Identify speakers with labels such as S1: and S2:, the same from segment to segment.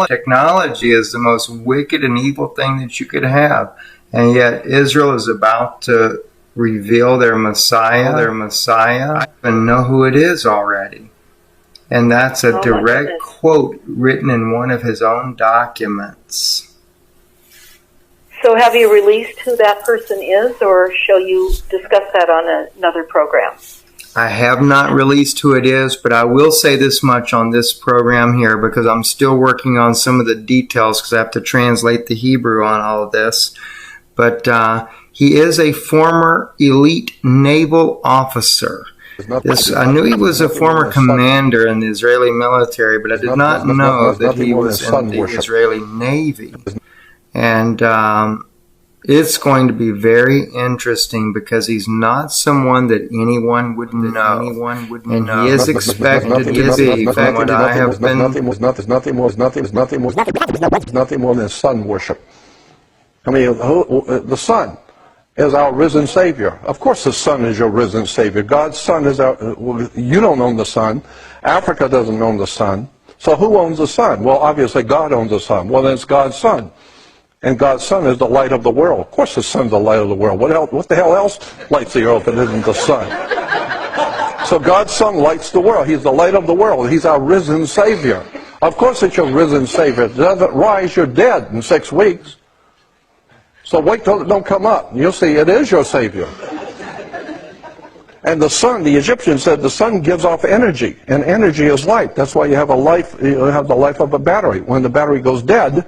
S1: Technology is the most wicked and evil thing that you could have, and yet Israel is about to reveal their Messiah. I even know who it is already, and that's a direct quote written in one of his own documents.
S2: So have you released who that person is, or shall you discuss that on another program?
S1: I have not released who it is, but I will say this much on this program here because I'm still working on some of the details because I have to translate the Hebrew on all of this. But he is a former elite naval officer. I knew he was a former commander in the Israeli military, but I did not know that he was in the Israeli Navy. And it's going to be very interesting because he's not someone that anyone would know. And he is expected to be, from what I have been...
S3: Nothing more than sun worship. I mean, the sun is our risen Savior. Of course the sun is your risen Savior. God's sun is our... You don't own the sun. Africa doesn't own the sun. So who owns the sun? Well, obviously God owns the sun. Well, then it's God's sun. And God's sun is the light of the world. Of course the sun's the light of the world. What the hell else lights the earth that isn't the sun? So God's sun lights the world. He's the light of the world. He's our risen Savior. Of course it's your risen Savior. If it doesn't rise, you're dead in 6 weeks. So wait till it don't come up. You'll see it is your Savior. And the sun, the Egyptians said the sun gives off energy. And energy is light. That's why you have the life of a battery. When the battery goes dead,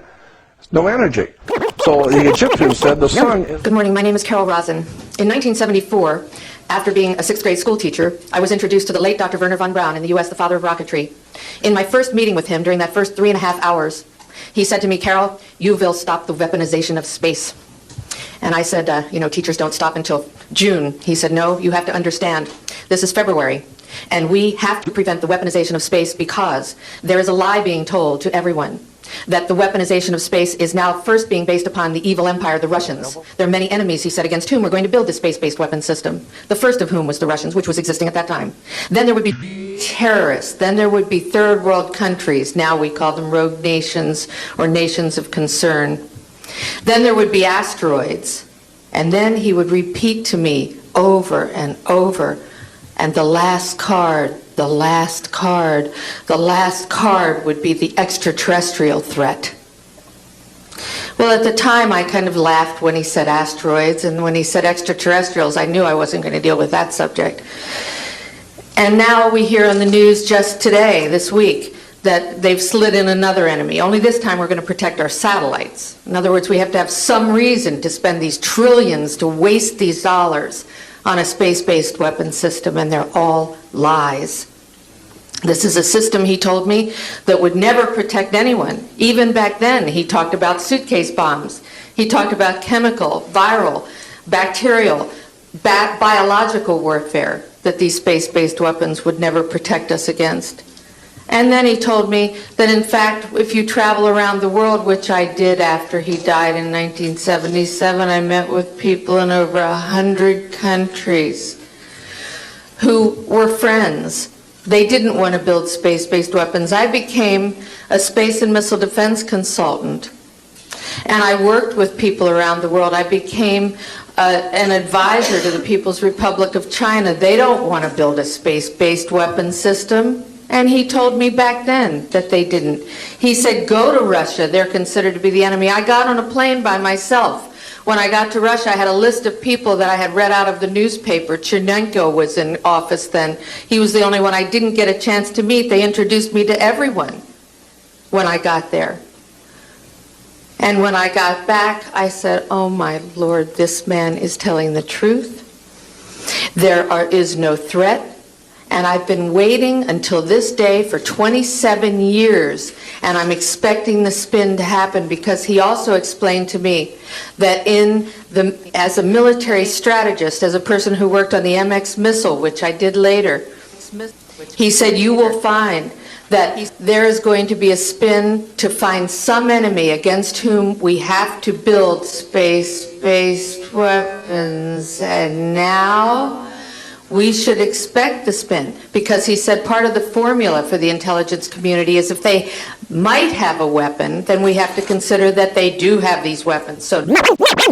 S3: no energy. So the Egyptians said the sun...
S4: Good morning, my name is Carol Rosen. In 1974, after being a 6th grade school teacher, I was introduced to the late Dr. Wernher von Braun in the U.S., the father of rocketry. In my first meeting with him, during that first 3.5 hours, he said to me, Carol, you will stop the weaponization of space. And I said, teachers don't stop until June. He said, no, you have to understand. This is February. And we have to prevent the weaponization of space because there is a lie being told to everyone that the weaponization of space is now first being based upon the evil empire, the Russians. There are many enemies, he said, against whom we're going to build this space-based weapon system. The first of whom was the Russians, which was existing at that time. Then there would be terrorists. Then there would be third world countries. Now we call them rogue nations or nations of concern. Then there would be asteroids. And then he would repeat to me over and over, and the last card would be the extraterrestrial threat. Well, at the time, I kind of laughed when he said asteroids, and when he said extraterrestrials, I knew I wasn't going to deal with that subject. And now we hear on the news just today, this week, that they've slid in another enemy. Only this time we're going to protect our satellites. In other words, we have to have some reason to spend these trillions, to waste these dollars on a space-based weapon system, and they're all lies. This is a system, he told me, that would never protect anyone. Even back then, he talked about suitcase bombs. He talked about chemical, viral, bacterial, biological warfare, that these space-based weapons would never protect us against. And then he told me that, in fact, if you travel around the world, which I did after he died in 1977, I met with people in over 100 countries who were friends. They didn't want to build space-based weapons. I became a space and missile defense consultant, and I worked with people around the world. I became an advisor to the People's Republic of China. They don't want to build a space-based weapon system. And he told me back then that they didn't. He said, go to Russia. They're considered to be the enemy. I got on a plane by myself. When I got to Russia, I had a list of people that I had read out of the newspaper. Chernenko was in office then. He was the only one I didn't get a chance to meet. They introduced me to everyone when I got there. And when I got back, I said, oh my Lord, this man is telling the truth. There is no threat. And I've been waiting until this day for 27 years, and I'm expecting the spin to happen, because he also explained to me that as a military strategist, as a person who worked on the MX missile, which I did later, he said, you will find that there is going to be a spin to find some enemy against whom we have to build space-based weapons. And now we should expect the spin, because he said part of the formula for the intelligence community is if they might have a weapon, then we have to consider that they do have these weapons. So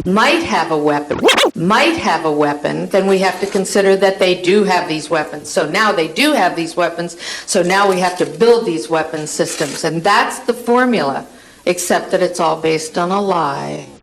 S4: might have a weapon, then we have to consider that they do have these weapons. So now they do have these weapons, so now we have to build these weapon systems. And that's the formula, except that it's all based on a lie.